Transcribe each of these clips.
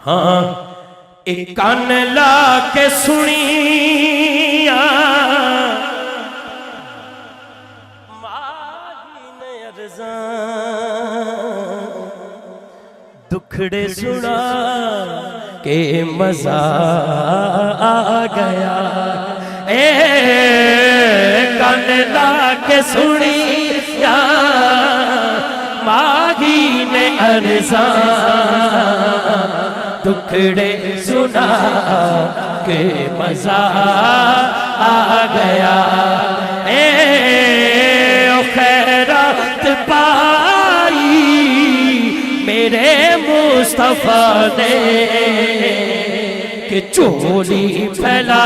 हाँ एक कान ला के सुनिया माही ने अर्ज़ा दुखड़े सुना के मजा आ गया। ए कान ला के सुनिया माही ने अर्ज़ा दुखड़े सुना के मजा आ गया। ए खैरात पाई मेरे मुस्तफा ने कि चोली फैला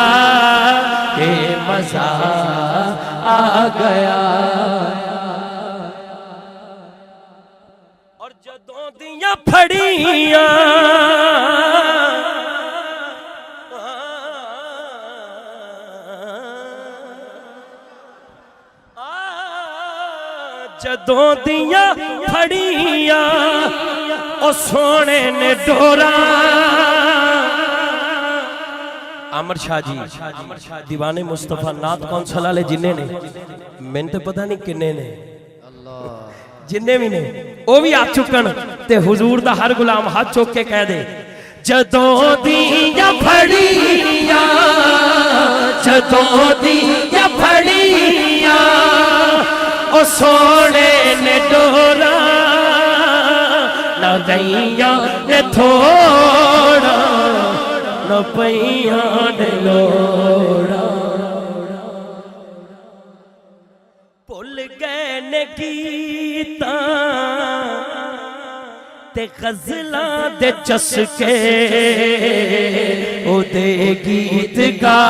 के मजा आ गया। और जदों दियां फड़ियां जदों दियां फड़ियां ओ सोने ने डोरा। अमर शाह जी दीवाने मुस्तफा नात कौंसल वाले जिन्ने ने मैंने तो पता नहीं किन्ने ने जिन्ने भी ने वो भी हाथ चुकन ते हुजूर दा हर गुलाम हाथ चुक के कह दे जदों दियां फड़ियां जदों दियां फड़ियां ओ सोने ने डोरा ना दैया ने थोड़ा न पैया ने लोड़ा। भुल गए ने गीता ते गज़लां दे चस्के ओदे गीत गा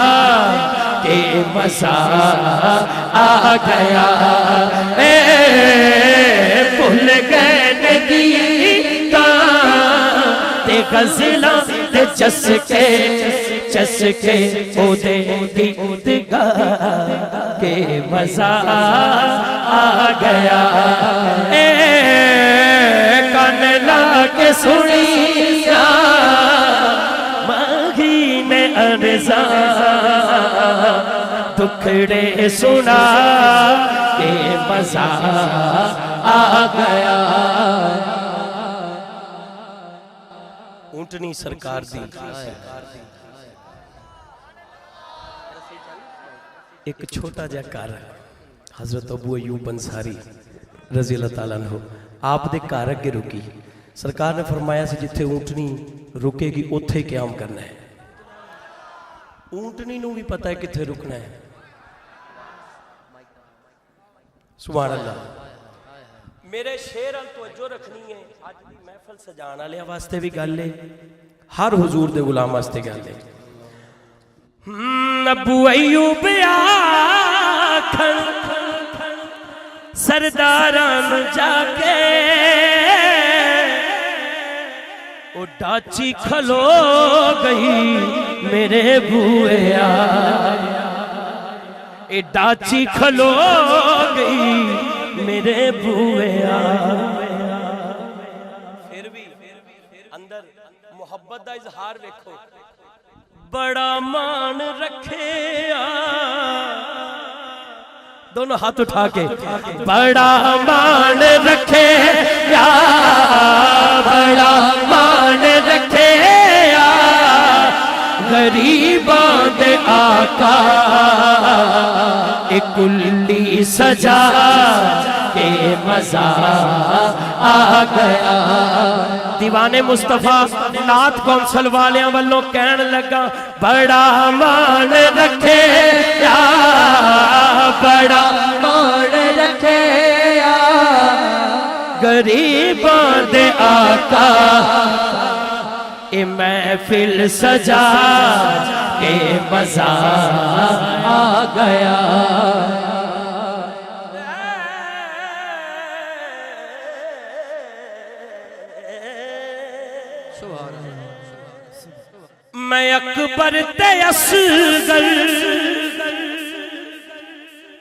के मजा आ गया। ए भुल गए ने गीता ते गज़लां दे चस्के चस्के ओदे गीत गा के मजा आ गया। ए कान ला के सुनिया माही ने अर्ज़ा दुखड़े सुना के मजा आ गया। ऊंटनी सरकार दी एक छोटा जा घर हजरत अबू अयूब अंसारी रज़ी अल्लाह तआला अन्हु आप दे घर अगे रुकी। सरकार ने फरमाया सी जिथे ऊंटनी रुकेगी उत्थे क्याम करना है। ऊंटनी नूं भी पता है किथे रुकना है। सुभान अल्लाह। मेरे शेर अल तवज्जो रखनी है। अज दी महफिल सजाण वाले वास्ते भी गल है हर हुजूर दे गुलाम वास्ते गल है। अबू अयूब आखन सरदारां नूं जाके ओ डाची खलो गई मेरे बूए आ। ए डाची खलो गई मेरे बूए आ। फिर भी अंदर मोहब्बत दा इजहार देखो। बड़ा मान रखे दोनों हाथ उठा के बड़ा मान रखे बड़ा मान रखे गरीबां दे आका एक कुल्ली सजा के मजा आ गया। दीवाने मुस्तफा नात कौंसल वालियां वल्लों कहन लगा बड़ा मान रखे बड़ा मान रखे गरीबां दे आका ए महफिल सजा के मजा आ गया। मैं अकबर ते असगर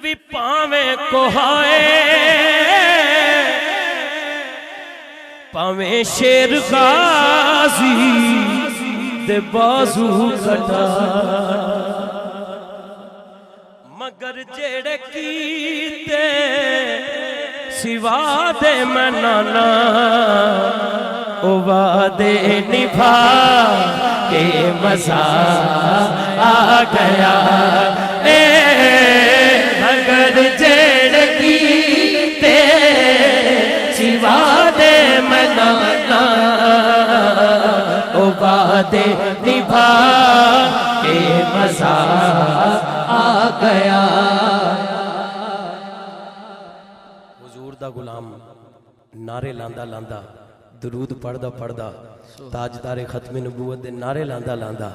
भी पावे कोहाए पावे शेर गाजी दे बाजू कटा मगर जेड़े कीते सिवा दे मैं नाना ओ वादे निभा के मजा आ गया ए मगर जेड़े कीते सिवा दे मैं नाना ओ वादे निभा के मजा आ गया। हुजूर दा गुलाम नारे लांदा लांदा दरूद पढ़दा पढ़दा ताजदारे खत्मे नबूवत दे नारे लांदा लांदा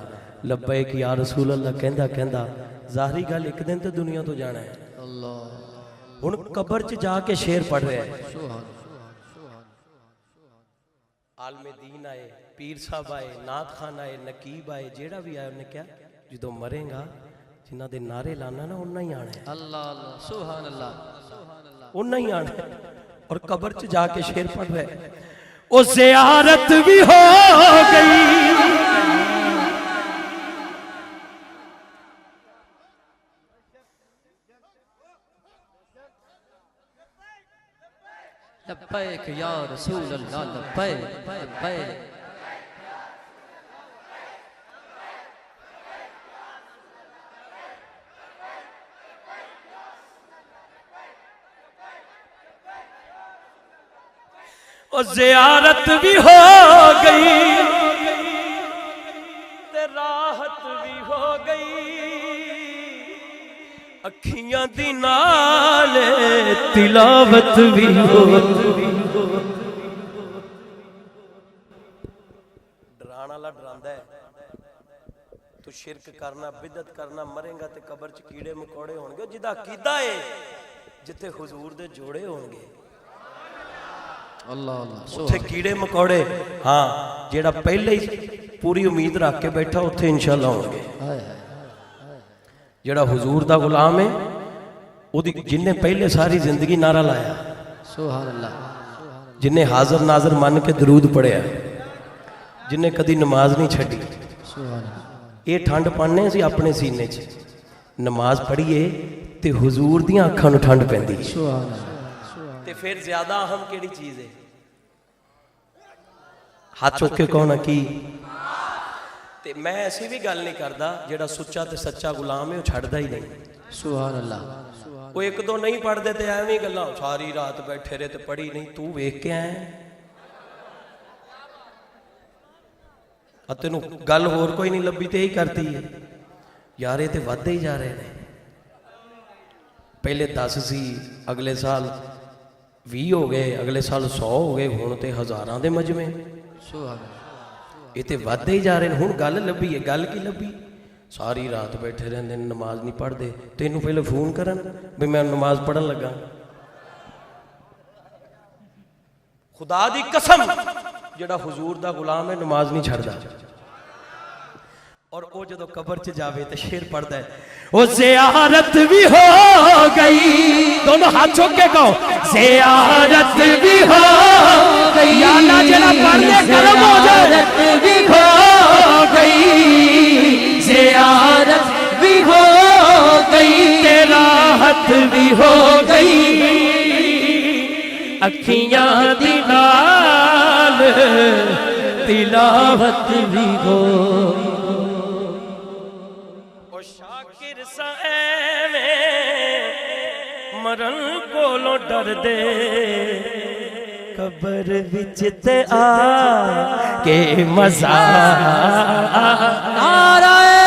लब्बैक या रसूल अल्लाह कहंदा कहंदा ज़ाहरी गल एक दिन तो दुनिया तो जाना है। अल्लाह हुण कब्र च जाके शेर पढ़ रहा है। आलमे दीन आए, पीर साहब आए, नात खान आए, नकीब आए, जेड़ा भी आया उन्हें क्या जो मरेगा जिन्हां दे नारे लाना ना उन्ना ही आना है। अल्लाह अल्लाह सुभान अल्लाह उन्ना ही आना है। और कब्र च जाके शेर पढ़ रहे ओ ज़ियारत भी हो गई लब्बैक या रसूल अल्लाह लब्बैक लब्बैक और ज़ियारत भी हो गई ते राहत भी हो गई अखियां दी नाल तिलावत भी हो डराना ला डरांदा है तू शिरक करना बिदत करना मरेगा ते कब्र च कीड़े मकोड़े होणगे जिदा अकीदा है जिथे हुजूर दे जोड़े होणगे। अल्लाह अल्लाह उथे कीड़े मकोड़े हाँ जेड़ा पहले ही पूरी उम्मीद रख के बैठा उथे इंशाअल्लाह होंगे। जेड़ा हुजूर दा गुलाम है ओदी जिन्ने पहले सारी जिंदगी नारा लाया सुभान अल्लाह जिन्ने हाजिर नाजर मन के दरूद पढ़िया जिन्ने कदी नमाज नहीं छड़ी सुभान अल्लाह ये ठंड पाने सी अपने सीने च नमाज पढ़िए ते हुजूर दियां अखां नूं ठंड पैंदी सुभान अल्लाह ते फिर ज्यादा अहम केड़ी चीज है हाथ चुक के कौन की ते मैं ऐसी भी गल नहीं करता जेड़ा सुच्चा ते सच्चा गुलाम है वो छड़दा ही नहीं सुभान अल्लाह वो एक दो नहीं पढ़ते ते एवें गल्लां सारी रात बैठे रहे ते पढ़ी नहीं तू वेख के आए तेनू गल होर कोई नहीं लभी ते यही करती है यार ये ते वधदे ही जा रहे हैं पहले 10 सी अगले साल 20 हो गए अगले साल 100 हो गए हुण ते हज़ारां दे मजमे ये तो वधदे ही जा रहे हैं। हुण गल लभी है गल की लभी सारी रात बैठे रहंदे नमाज नहीं पढ़ते तेनू पहले फोन करन भी मैं नमाज पढ़न लगा खुदा दी कसम जेड़ा हुजूर दा गुलाम है नमाज नहीं छड़दा और वो जदों कब्र च जावे तो शेर पढ़दा है ओ ज़ियारत भी हो गई दोनों हाथ चुक के कहो ज़ियारत भी हो गई या अल्लाह जेड़ा पढ़ने करम हो ज़ियारत भी हो गई ज़ियारत भी हो गई ते राहत भी हो गई अखियां दी नाल तिलावत भी हो मरन कोलों डर दे कब्र विच ते आ के मजा आ रहा है